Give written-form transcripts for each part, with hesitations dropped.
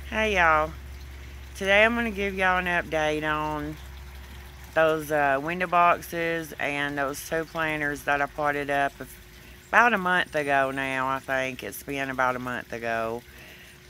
Hey y'all, today I'm going to give y'all an update on those window boxes and those two planters that I potted up about a month ago now. I think it's been about a month ago.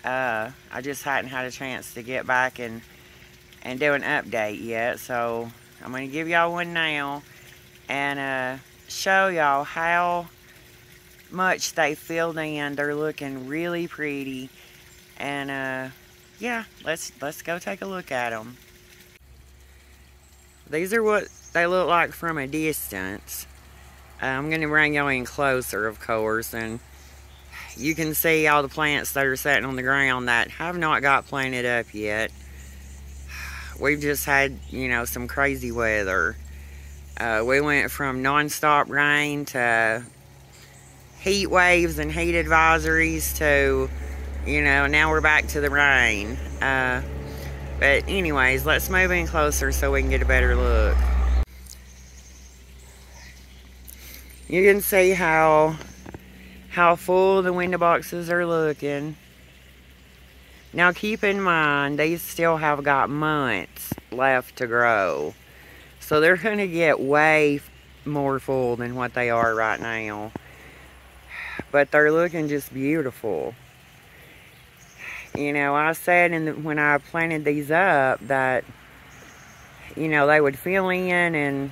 I just hadn't had a chance to get back and do an update yet, so I'm going to give y'all one now and show y'all how much they filled in. They're looking really pretty, and yeah, let's go take a look at them. These are what they look like from a distance. I'm going to bring y'all in closer, of course, and you can see all the plants that are sitting on the ground that have not got planted up yet. We've just had, some crazy weather. We went from non-stop rain to heat waves and heat advisories to, now we're back to the rain. But anyways, let's move in closer so we can get a better look. You can see how full the window boxes are looking. Now keep in mind, these still have got months left to grow. So they're going to get way more full than what they are right now. But they're looking just beautiful. I said when I planted these up that, they would fill in and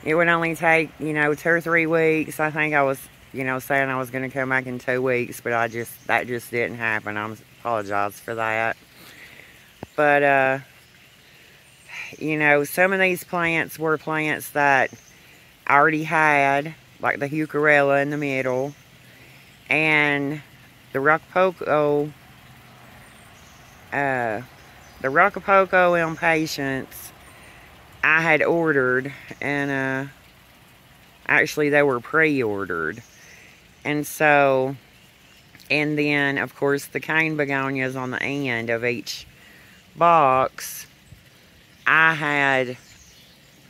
it would only take, 2 or 3 weeks. I think I was, saying I was going to come back in 2 weeks, but that just didn't happen. I apologize for that. But, some of these plants were plants that I already had, like the Heucherella in the middle, and the Rocapoco Impatiens I had ordered, and actually they were pre-ordered. And so, and then of course the cane begonias on the end of each box, I had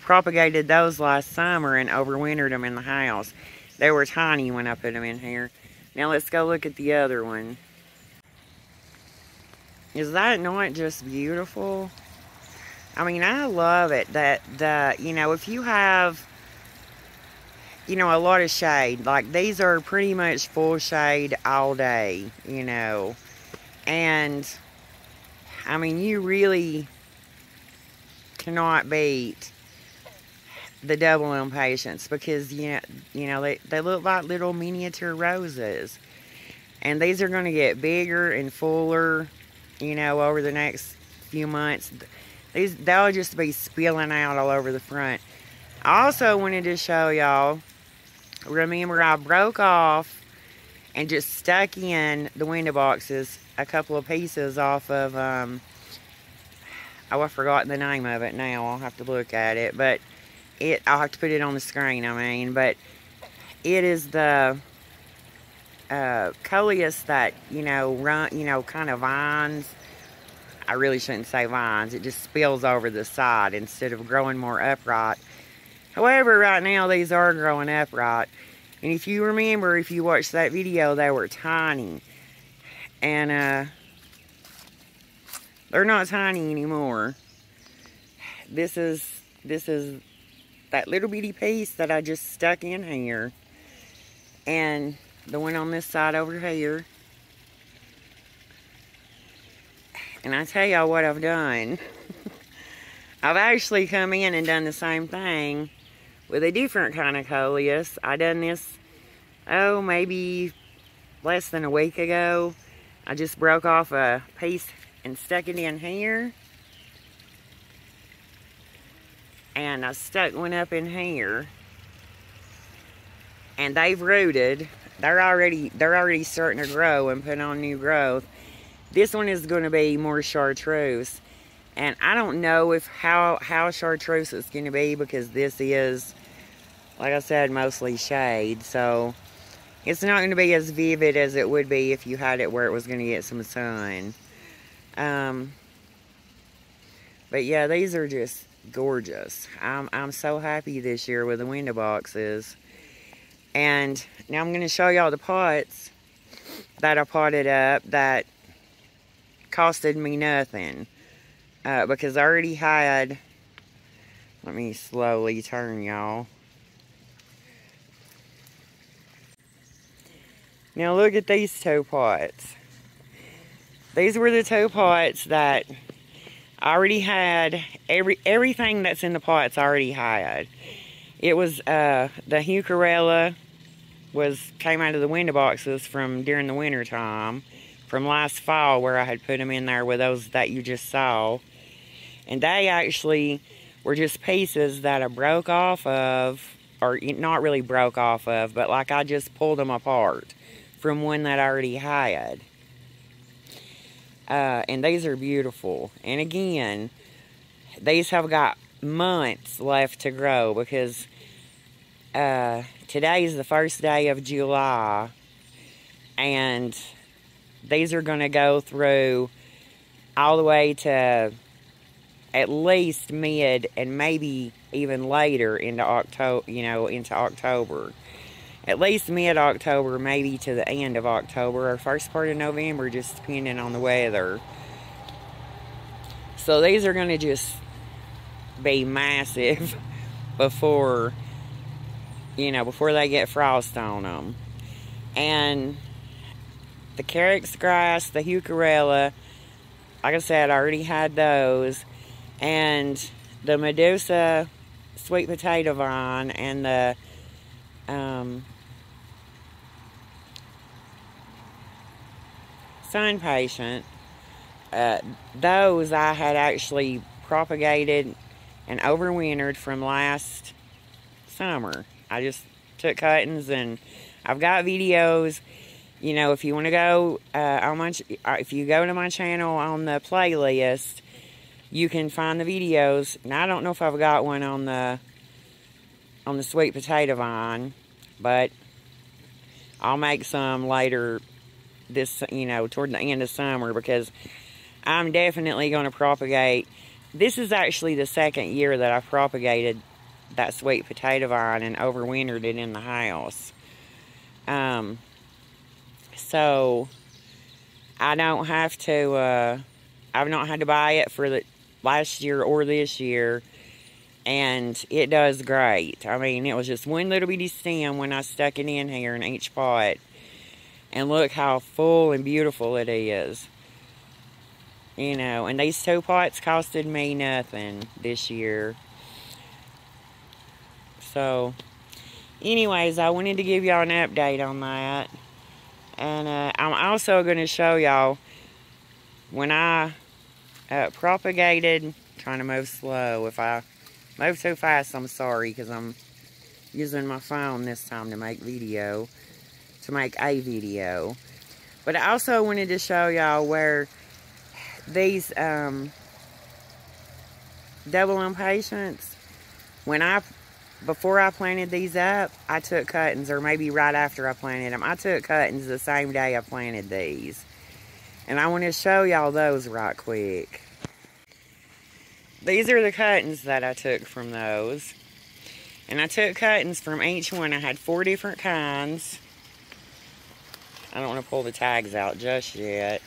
propagated those last summer and overwintered them in the house. They were tiny when I put them in here. Now let's go look at the other one. Is that not just beautiful? I mean, I love it that if you have, a lot of shade, like these are pretty much full shade all day, and I mean, you really cannot beat the double impatiens because, they look like little miniature roses, and these are going to get bigger and fuller, over the next few months. They'll just be spilling out all over the front. I also wanted to show y'all, remember I broke off and just stuck in the window boxes a couple of pieces off of, I forgot the name of it now. I'll have to look at it, but I'll have to put it on the screen, but it is the coleus that, run, kind of vines. I really shouldn't say vines. It just spills over the side instead of growing more upright. However, right now these are growing upright. And if you remember, if you watched that video, they were tiny. And they're not tiny anymore. This is that little bitty piece that I just stuck in here. And the one on this side over here. And I tell y'all what I've done. I've actually come in and done the same thing with a different kind of coleus. I done this, maybe less than a week ago. I just broke off a piece and stuck it in here. And I stuck one up in here. And they've rooted. They're already starting to grow and put on new growth. This one is going to be more chartreuse. And I don't know how chartreuse it's going to be because this is, like I said, mostly shade. So it's not going to be as vivid as it would be if you had it where it was going to get some sun. But yeah, these are just gorgeous. I'm so happy this year with the window boxes. And now I'm going to show y'all the pots that I potted up that costed me nothing. Because I already had, let me slowly turn y'all. Now look at these 2 pots. These were the 2 pots that I already had. Everything that's in the pots I already had. It was the Heucherella came out of the window boxes from during the winter time, from last fall, where I had put them in there with those that you just saw. And they actually were just pieces that I broke off of, or not really broke off of, but like I just pulled them apart from one that I already had. And these are beautiful. And again, these have got months left to grow, because today is the first day of July, and these are going to go through all the way to at least mid and maybe even later into October, into October. At least mid-October, maybe to the end of October or first part of November, just depending on the weather. So these are going to just be massive before they get frost on them. And the Carex grass, the Heucherella, like I said, I already had those. And the Medusa sweet potato vine and the sun patient, those I had actually propagated and overwintered from last summer. I just took cuttings, and I've got videos. If you want to go if you go to my channel on the playlist, you can find the videos. Now I don't know if I've got one on the sweet potato vine, but I'll make some later this, toward the end of summer, because I'm definitely going to propagate. This is actually the second year that I've propagated that sweet potato vine and overwintered it in the house. So I don't have to, I've not had to buy it for the last year or this year, and it does great. I mean, it was just one little bitty stem when I stuck it in here in each pot, and look how full and beautiful it is. And these 2 pots costed me nothing this year. So, anyways, I wanted to give y'all an update on that. And I'm also going to show y'all when I propagated, trying to move slow. If I move too fast, I'm sorry, because I'm using my phone this time to make a video. But I also wanted to show y'all where these double impatiens, before I planted these up, I took cuttings, or maybe right after I planted them. I took cuttings the same day I planted these. And I want to show y'all those right quick. These are the cuttings that I took from those. And I took cuttings from each one. I had 4 different kinds. I don't want to pull the tags out just yet.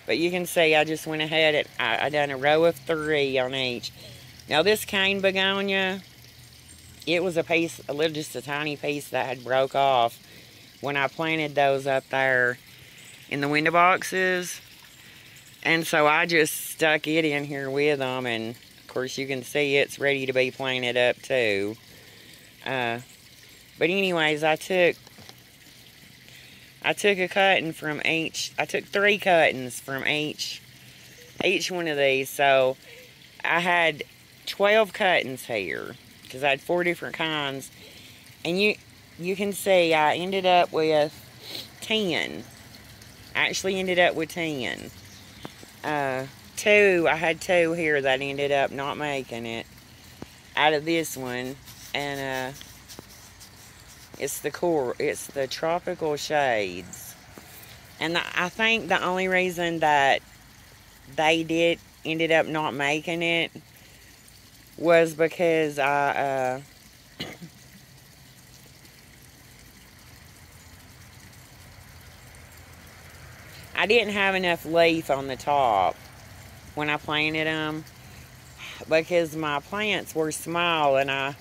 But you can see I just went ahead and I done a row of 3 on each. Now this cane begonia, it was just a tiny piece that had broke off when I planted those up there in the window boxes. And so I just stuck it in here with them, and of course you can see it's ready to be planted up too. But anyways, I took a cutting from each. I took 3 cuttings from each one of these. So I had 12 cuttings here, because I had 4 different kinds. And you can see I ended up with 10. I actually ended up with 10. I had 2 here that ended up not making it out of this one. And it's the tropical shades. And I think the only reason that they ended up not making it was because I I didn't have enough leaf on the top when I planted them because my plants were small, and I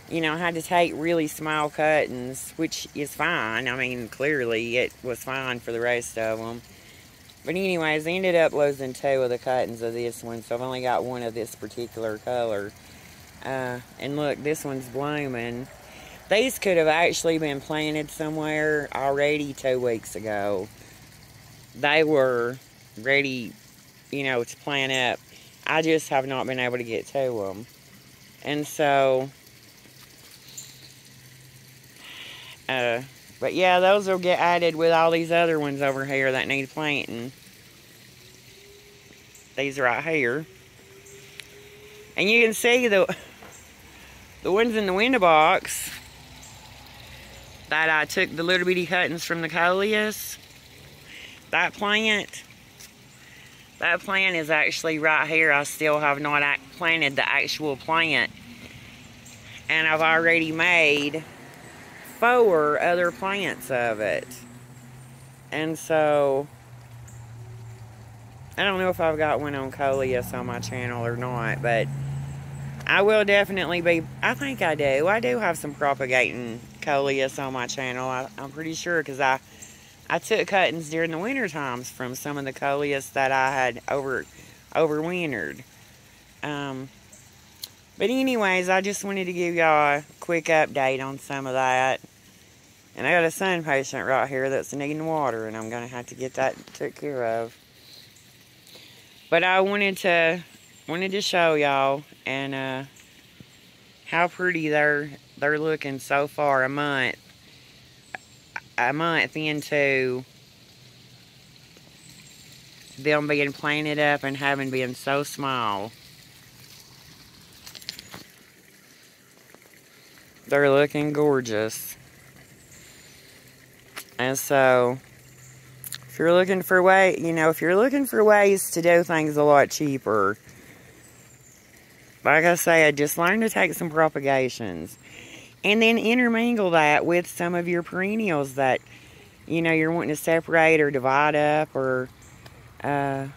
had to take really small cuttings, which is fine. I mean, clearly it was fine for the rest of them. But anyways, I ended up losing 2 of the cuttings of this one, so I've only got 1 of this particular color. And look, this one's blooming. These could have actually been planted somewhere already 2 weeks ago. They were ready, to plant up. I just have not been able to get to them. And so, but yeah, those will get added with all these other ones over here that need planting. These right here. And you can see the ones in the window box that I took the little bitty cuttings from the coleus. That plant is actually right here. I still have not planted the actual plant. And I've already made 4 other plants of it. And so, I don't know if I've got one on coleus on my channel or not, but I will definitely be, I think I do. I do have some propagating coleus on my channel. I'm pretty sure, because I took cuttings during the winter times from some of the coleus that I had overwintered. But anyways, I just wanted to give y'all a quick update on some of that. And I got a sun patient right here that's needing water, and I'm going to have to get that took care of. But I wanted to show y'all and how pretty they're looking so far a month into them being planted up and having been so small. They're looking gorgeous. And so, if you're looking for ways to do things a lot cheaper, like I said, just learn to take some propagations. And then intermingle that with some of your perennials that, you're wanting to separate or divide up, or, and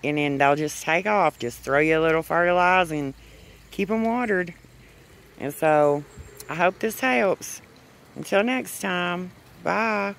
then they'll just take off. Just throw you a little fertilizer and keep them watered. And so, I hope this helps. Until next time, bye.